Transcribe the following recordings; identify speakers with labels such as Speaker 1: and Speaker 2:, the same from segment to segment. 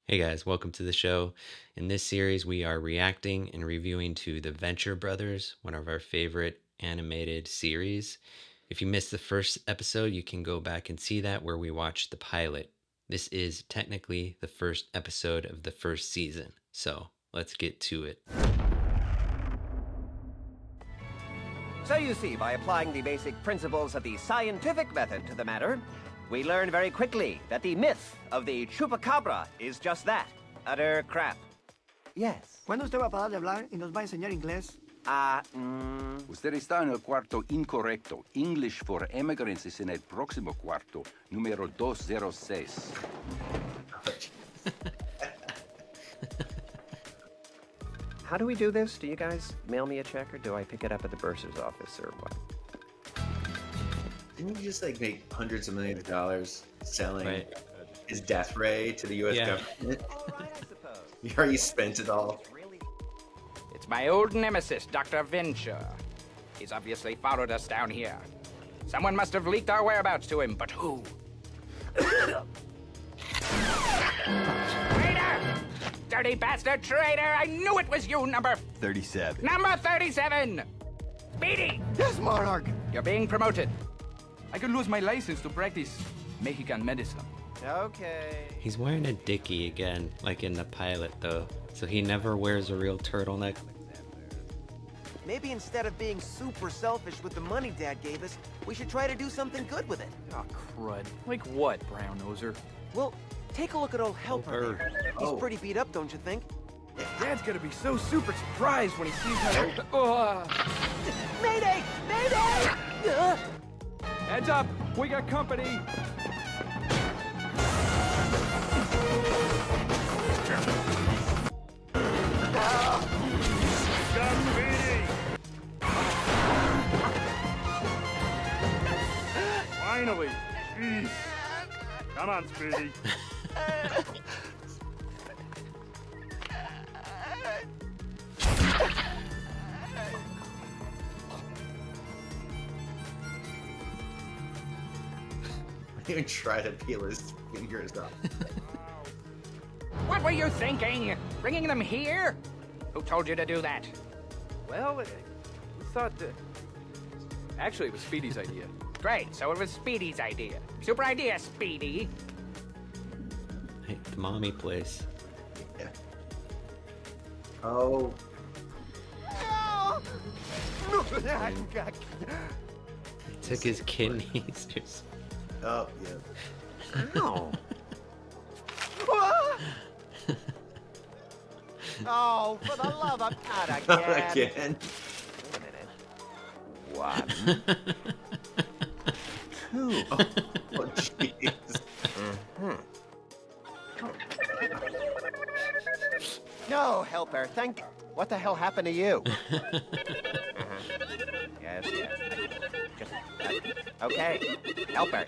Speaker 1: Hey guys, welcome to the show. In this series, we are reacting and reviewing to The Venture Brothers, one of our favorite animated series. If you missed the first episode, you can go back and see that where we watched the pilot. This is technically the first episode of the first season, so let's get to it.
Speaker 2: So you see, by applying the basic principles of the scientific method to the matter, we learn very quickly that the myth of the chupacabra is just that, utter crap. Yes.
Speaker 3: ¿Cuándo usted va a parar de hablar y nos va a enseñar inglés?
Speaker 4: Usted está en el cuarto incorrecto. English for immigrants es en el próximo cuarto, número 206.
Speaker 2: How do we do this? Do you guys mail me a check, or do I pick it up at the bursar's office, or what?
Speaker 5: Didn't you just like make hundreds of millions of dollars selling his death ray to the U.S. government?
Speaker 2: Oh, I suppose.
Speaker 5: You already spent it all.
Speaker 6: It's my old nemesis, Dr. Venture. He's obviously followed us down here. Someone must have leaked our whereabouts to him, but who? Traitor! Dirty bastard traitor! I knew it was you, number
Speaker 7: 37.
Speaker 6: Number 37! Speedy!
Speaker 3: Yes, Monarch.
Speaker 6: You're being promoted. I could lose my license to practice Mexican medicine.
Speaker 2: Okay.
Speaker 1: He's wearing a dickie again, like in the pilot though, so he never wears a real turtleneck.
Speaker 7: Maybe instead of being super selfish with the money Dad gave us, we should try to do something good with it.
Speaker 8: Oh, crud. Like what, brown noser?
Speaker 7: Well, take a look at old Helper there. He's pretty beat up, don't you think?
Speaker 8: Dad's gonna be so super surprised when he sees how...
Speaker 7: Mayday! Mayday!
Speaker 8: Heads up! We got company!
Speaker 9: Finally! Jeez. Come on, Speedy.
Speaker 5: Even try to peel his fingers off.
Speaker 6: What were you thinking? Bringing them here? Who told you to do that?
Speaker 8: Well, we thought... Actually, it was Speedy's idea.
Speaker 6: Great, so it was Speedy's idea. Super idea, Speedy.
Speaker 1: Hey, the mommy place.
Speaker 5: Yeah. Oh.
Speaker 1: He took his kidneys.
Speaker 5: Oh, yeah.
Speaker 2: Ow. Oh, for the love of God, again.
Speaker 5: Again.
Speaker 2: Wait a minute. 1, 2.
Speaker 5: Oh, jeez.
Speaker 2: No, Helper, thank... What the hell happened to you? Yes, yes. Just... okay, Helper.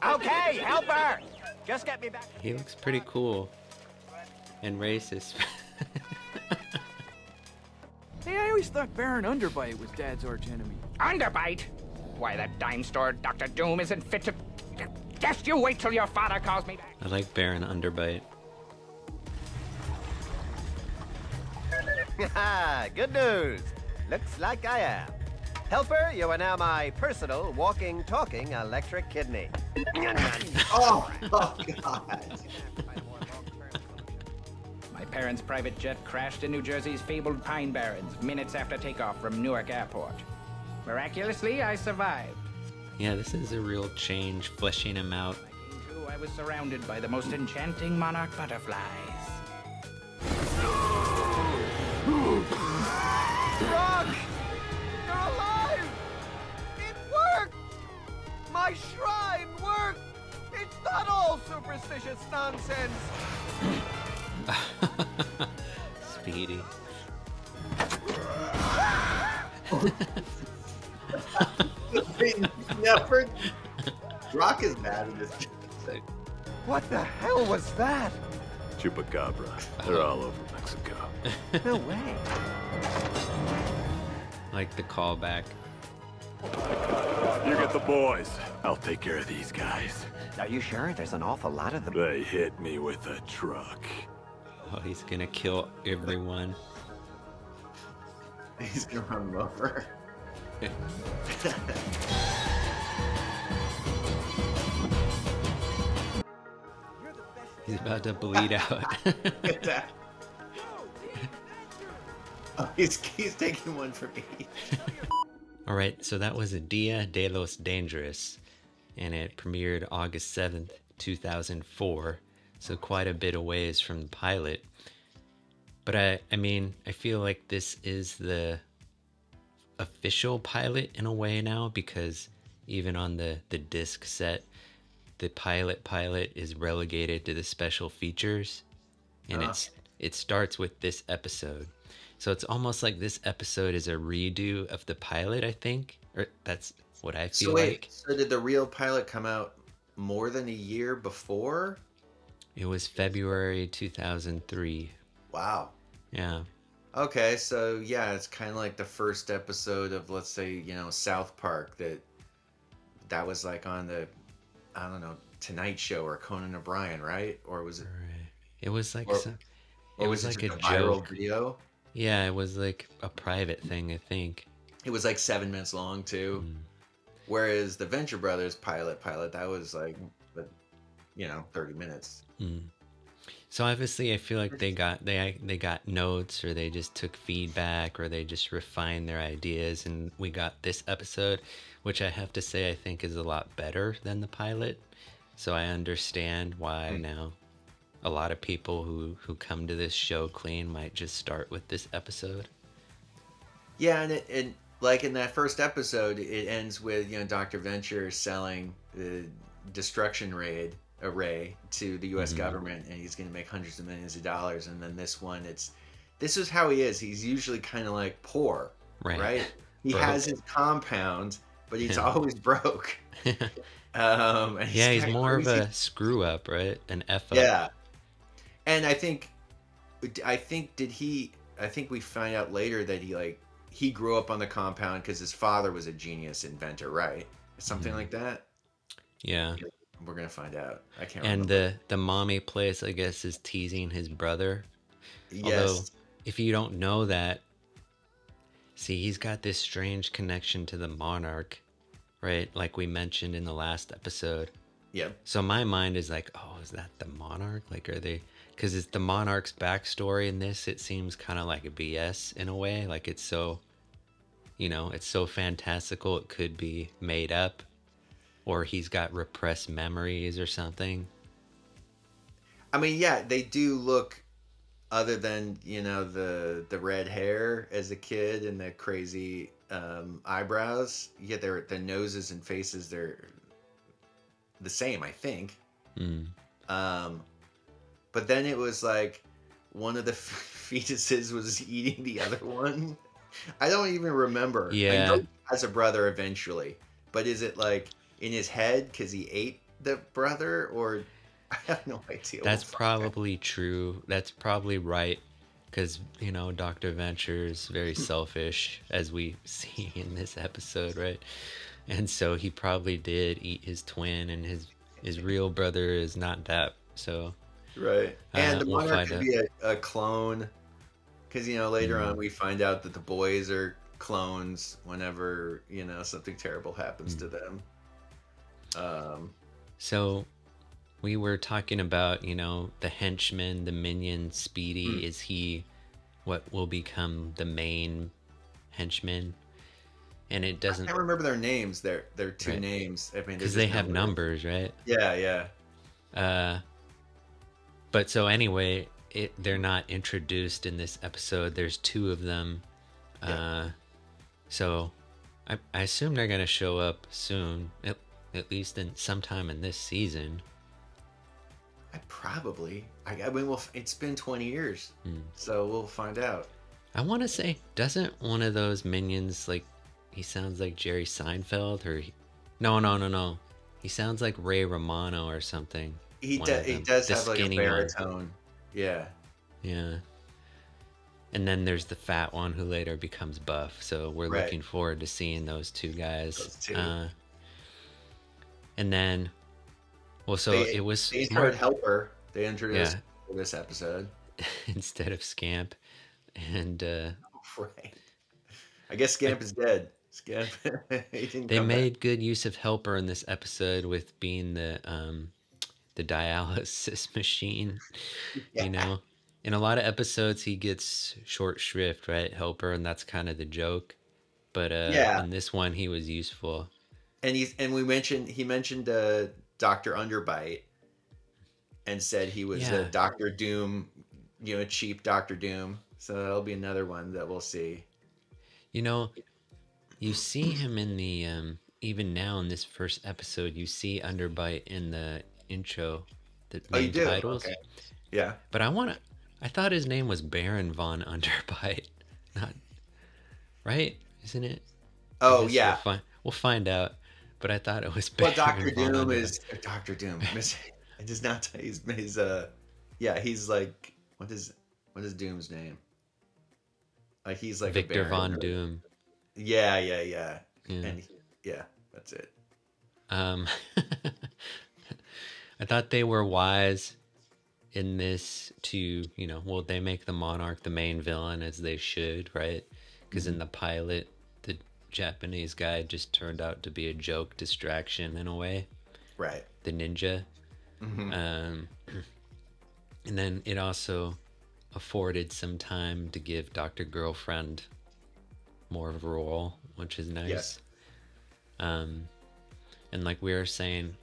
Speaker 2: Okay, Helper! Just get me back.
Speaker 1: He looks pretty cool. And racist.
Speaker 8: Hey, I always thought Baron Underbite was Dad's archenemy.
Speaker 6: Underbite? Why, that dime store Dr. Doom isn't fit to... Just you wait till your father calls me back.
Speaker 1: I like Baron Underbite.
Speaker 2: Good news. Looks like I am. Helper, you are now my personal walking, talking electric kidney.
Speaker 5: Oh, oh, God.
Speaker 6: My parents' private jet crashed in New Jersey's fabled Pine Barrens minutes after takeoff from Newark Airport. Miraculously, I survived.
Speaker 1: Yeah, this is a real change, fleshing him out.
Speaker 6: I was surrounded by the most enchanting monarch butterflies.
Speaker 2: Rock! You're alive! It worked! My shrine worked! It's not all superstitious nonsense!
Speaker 1: Speedy.
Speaker 5: Never. Rock is mad at this.
Speaker 2: What the hell was that?
Speaker 9: Chupacabra. They're all over Mexico.
Speaker 2: No way.
Speaker 1: Like the callback.
Speaker 9: You get the boys. I'll take care of these guys.
Speaker 2: Are you sure? There's an awful lot of them.
Speaker 9: They hit me with a truck.
Speaker 1: Oh, he's gonna kill everyone.
Speaker 5: He's gonna run them over.
Speaker 1: He's about to bleed out.
Speaker 5: Oh, he's taking one for me.
Speaker 1: All right, so that was Dia de los Dangerous, and it premiered August 7th, 2004, so quite a bit of ways from the pilot. But I mean, I feel like this is the official pilot in a way now, because even on the disc set, the pilot is relegated to the special features, and it starts with this episode. So it's almost like this episode is a redo of the pilot, I think. Or that's what I feel like.
Speaker 5: So did the real pilot come out more than a year before?
Speaker 1: It was February 2003.
Speaker 5: Wow.
Speaker 1: Yeah.
Speaker 5: Okay, so yeah, it's kind of like the first episode of, let's say, South Park that was like on the, I don't know, Tonight Show or Conan O'Brien, right? Or was it?
Speaker 1: Right. It was like
Speaker 5: it was like a viral
Speaker 1: joke.
Speaker 5: video.
Speaker 1: Yeah, it was like a private thing, I think.
Speaker 5: It was like 7 minutes long too. Whereas the Venture Brothers pilot, that was like, 30 minutes.
Speaker 1: So obviously, I feel like they got notes, or they just took feedback, or they just refined their ideas, and we got this episode, which I have to say I think is a lot better than the pilot. So I understand why now a lot of people who come to this show clean might just start with this episode.
Speaker 5: Yeah, and it like in that first episode, it ends with Dr. Venture selling the destruction array to the U.S. government, and he's going to make hundreds of millions of dollars. And then this one, this is how he is. He's usually kind of like poor, right? He has his compound, but he's always broke. And
Speaker 1: he's more of a screw up, right? An F up.
Speaker 5: Yeah. And I think we find out later that he grew up on the compound because his father was a genius inventor, right? Something like that.
Speaker 1: Yeah.
Speaker 5: We're gonna find out. I can't
Speaker 1: remember. And the mommy place, I guess, is teasing his brother. Yes. Although, if you don't know that, see, he's got this strange connection to the monarch, right? Like we mentioned in the last episode.
Speaker 5: Yep.
Speaker 1: So my mind is like, oh, is that the monarch? Like, are they? Because it's the monarch's backstory in this. It seems kind of like a BS in a way. Like it's so, it's so fantastical. It could be made up, or he's got repressed memories or something.
Speaker 5: I mean, yeah, they do look, other than the red hair as a kid and the crazy eyebrows. You get the noses and faces. They're the same, I think. But then it was like one of the fetuses was eating the other one. I don't even remember.
Speaker 1: Yeah.
Speaker 5: I know he has a brother eventually, but is it like in his head because he ate the brother, or I have no idea.
Speaker 1: That's probably true. That's probably right, because Dr. Venture is very selfish, as we see in this episode, right? And so he probably did eat his twin, and his real brother is not that. So
Speaker 5: right. And the monarch could be a clone, because later on we find out that the boys are clones whenever something terrible happens to them.
Speaker 1: So we were talking about the henchman, the minion Speedy. Is he what will become the main henchman? And it doesn't.
Speaker 5: I can't remember their names. Their two names. I mean,
Speaker 1: because they have numbers, right?
Speaker 5: Yeah.
Speaker 1: But so anyway, they're not introduced in this episode. There's two of them. So I assume they're gonna show up soon, at least sometime in this season.
Speaker 5: I mean, well, it's been 20 years, so we'll find out.
Speaker 1: I want to say, doesn't one of those minions, like, he sounds like Jerry Seinfeld, or no. He sounds like Ray Romano or something.
Speaker 5: He does have like a baritone. Yeah.
Speaker 1: Yeah. And then there's the fat one who later becomes buff. So we're looking forward to seeing those two guys.
Speaker 5: Those two.
Speaker 1: And then, well, so it was
Speaker 5: they started Helper. They introduced this episode.
Speaker 1: instead of Scamp. And
Speaker 5: Right. I guess Scamp is dead. Scamp, he didn't
Speaker 1: they
Speaker 5: come back.
Speaker 1: made good use of Helper in this episode with being the dialysis machine,
Speaker 5: Yeah.
Speaker 1: In a lot of episodes he gets short shrift, right? Helper, and that's kind of the joke. But
Speaker 5: Yeah.
Speaker 1: in this one he was useful.
Speaker 5: And he mentioned Dr. Underbite and said he was a
Speaker 1: Yeah.
Speaker 5: Dr. Doom, cheap Dr. Doom. So that'll be another one that we'll see.
Speaker 1: You see him in the even now in this first episode, you see Underbite in the intro, the
Speaker 5: Oh, you
Speaker 1: main
Speaker 5: do?
Speaker 1: titles.
Speaker 5: Okay. Yeah.
Speaker 1: But I thought his name was Baron von Underbite. Not right, isn't it?
Speaker 5: Oh, yeah.
Speaker 1: We'll find out. But I thought it was
Speaker 5: Well,
Speaker 1: Baron
Speaker 5: Dr.
Speaker 1: von
Speaker 5: Doom
Speaker 1: Underbite.
Speaker 5: is Dr. Doom. I just not he's yeah, he's like what is Doom's name? Like he's like
Speaker 1: Victor
Speaker 5: a
Speaker 1: von
Speaker 5: Baron.
Speaker 1: Doom.
Speaker 5: Yeah.
Speaker 1: Yeah.
Speaker 5: And yeah, that's it.
Speaker 1: I thought they were wise in this to, they make the Monarch the main villain as they should, right? Because in the pilot, the Japanese guy just turned out to be a joke distraction in a way.
Speaker 5: Right.
Speaker 1: The ninja. And then it also afforded some time to give Dr. Girlfriend more of a role, which is nice.
Speaker 5: Yes.
Speaker 1: And like we were saying,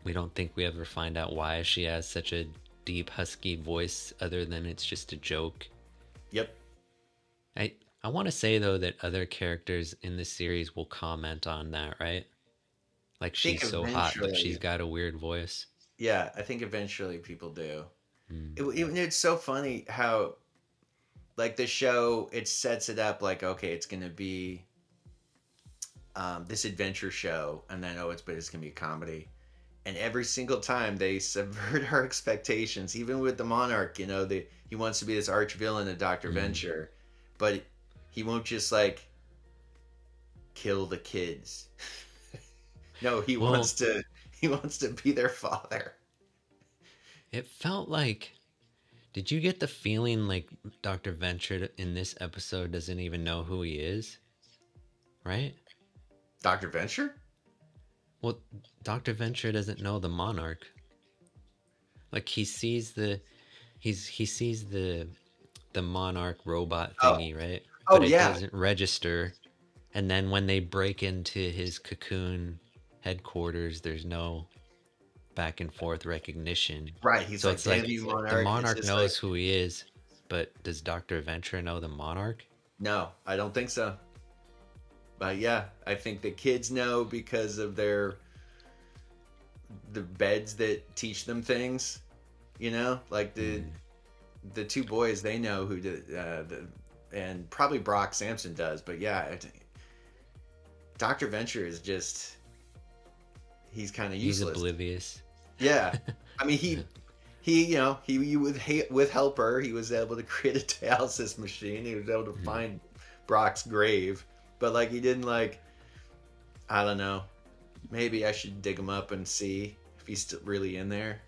Speaker 1: we don't think we ever find out why she has such a deep husky voice other than it's just a joke.
Speaker 5: Yep.
Speaker 1: I want to say though that other characters in the series will comment on that, right? Like she's so hot but she's got a weird voice.
Speaker 5: Yeah, I think eventually people do. It's so funny how like the show, it sets it up like, okay, it's gonna be this adventure show, and then but it's gonna be a comedy, and every single time they subvert our expectations. Even with the Monarch, he wants to be this arch villain of Dr. Venture, but he won't just like kill the kids. No, he wants to be their father.
Speaker 1: It felt like, did you get the feeling like Dr. Venture in this episode doesn't even know who he is? Right?
Speaker 5: Dr. Venture?
Speaker 1: Well, Dr. Venture doesn't know the Monarch. Like he sees the Monarch robot thingy, right?
Speaker 5: Oh,
Speaker 1: but it
Speaker 5: yeah.
Speaker 1: doesn't register. And then when they break into his cocoon headquarters, there's no back and forth recognition.
Speaker 5: Right. He's
Speaker 1: so
Speaker 5: like,
Speaker 1: it's like
Speaker 5: Monarch.
Speaker 1: the Monarch knows who he is, but does Dr. Venture know the Monarch?
Speaker 5: No, I don't think so. But yeah, I think the kids know because of the beds that teach them things. Like the two boys, they know who did and probably Brock Sampson does. But yeah, Dr. Venture is just, he's kind of useless.
Speaker 1: He's oblivious.
Speaker 5: Yeah, I mean he with Helper, he was able to create a dialysis machine. He was able to find Brock's grave, but like he didn't like. I don't know. Maybe I should dig him up and see if he's still really in there.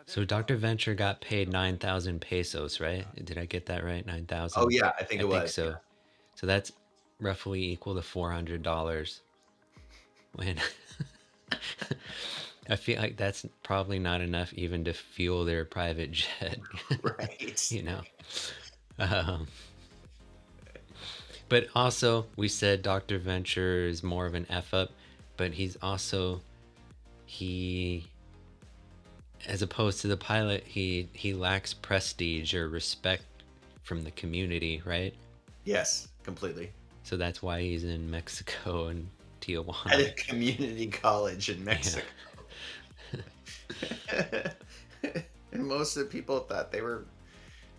Speaker 1: So Dr. Venture got paid 9,000 pesos, right? Did I get that right? 9,000.
Speaker 5: Oh yeah, I think it was.
Speaker 1: I think so. So that's roughly equal to $400. When I feel like that's probably not enough even to fuel their private jet.
Speaker 5: Right.
Speaker 1: But also, we said Dr. Venture is more of an F-up, but he's also, as opposed to the pilot, he lacks prestige or respect from the community, right?
Speaker 5: Yes, completely.
Speaker 1: So that's why he's in Mexico and Tijuana.
Speaker 5: At a community college in Mexico. Yeah. And most of the people thought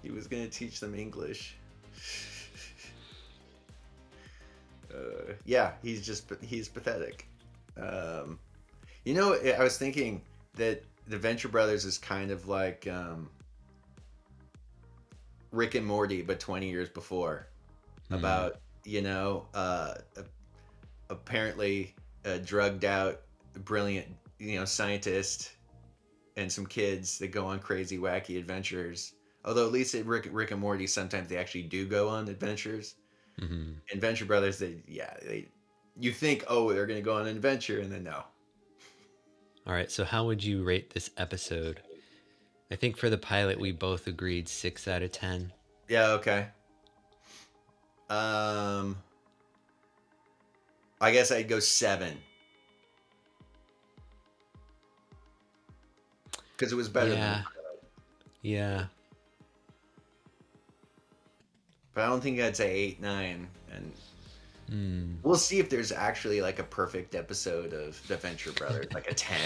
Speaker 5: he was going to teach them English. Yeah, he's pathetic. I was thinking that the Venture Brothers is kind of like Rick and Morty, but 20 years before. About, apparently a drugged out, brilliant, scientist and some kids that go on crazy, wacky adventures Although at least at Rick and Morty, sometimes they actually do go on adventures. In Venture Brothers, you think, oh, they're going to go on an adventure, and then no.
Speaker 1: All right, so how would you rate this episode? I think for the pilot, we both agreed 6 out of 10.
Speaker 5: Yeah, okay. I guess I'd go 7. Because it was better than the pilot.
Speaker 1: Yeah.
Speaker 5: But I don't think I'd say 8, 9. And we'll see if there's actually like a perfect episode of The Venture Brothers, like a 10.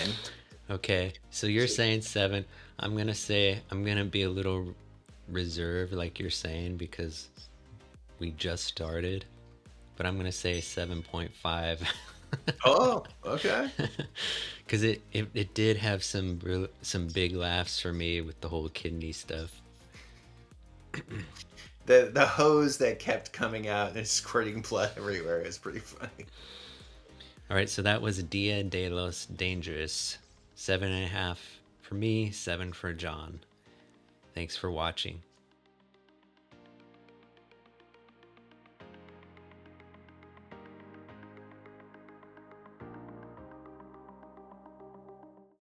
Speaker 1: Okay, so you're saying 7. I'm going to be a little reserved like you're saying because we just started. But I'm going to say 7.5.
Speaker 5: Oh, okay.
Speaker 1: Because it did have some big laughs for me with the whole kidney stuff.
Speaker 5: The hose that kept coming out and squirting blood everywhere is pretty funny.
Speaker 1: All right, so that was Dia de los Dangerous. 7.5 for me, 7 for John. Thanks for watching.